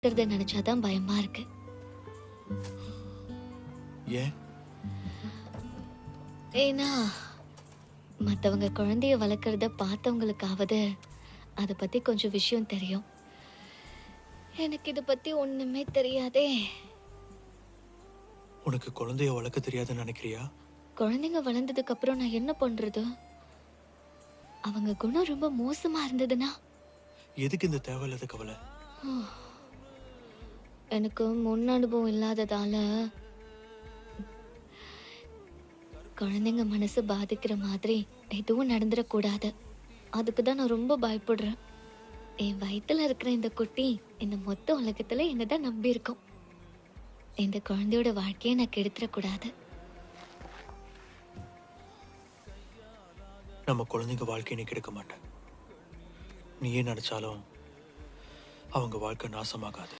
இருக்கிறத நினைச்சாதான் பயமா இருக்கு. ஏன்? ஏன்னா மத்தவங்க குழந்தைய வளர்க்கறத பார்த்தவங்களுக்காவது அத பத்தி கொஞ்சம் விஷயம் தெரியும். எனக்கு இத பத்தி ஒண்ணுமே தெரியாதே. உனக்கு குழந்தைய வளர்க்க தெரியாதுன்னு நினைக்கிறியா? குழந்தைங்க வளர்ந்ததுக்கு அப்புறம் நான் என்ன பண்றது? அவங்க குணம் ரொம்ப மோசமா இருந்ததுன்னா? எதுக்கு இந்த தேவையில்லாத கவலை? எனக்கு முன் அனுபவம் இல்லாததால குழந்தைங்க மனசு பாதிக்கிற மாதிரி எதுவும் நடந்துடக்கூடாது. அதுக்கு தான் நான் ரொம்ப பயப்படுறேன். என் வயித்துல இருக்கிற இந்த குட்டி இந்த மொத்த உலகத்துல என்னதான் நம்பி இருக்கும். இந்த குழந்தையோட வாழ்க்கையை நான் கெடுத்துடக்கூடாது. நம்ம குழந்தைங்க வாழ்க்கையை நீ கெடுக்க மாட்டேன். நீ ஏன் நினைச்சாலும் அவங்க வாழ்க்கை நாசமாகாது.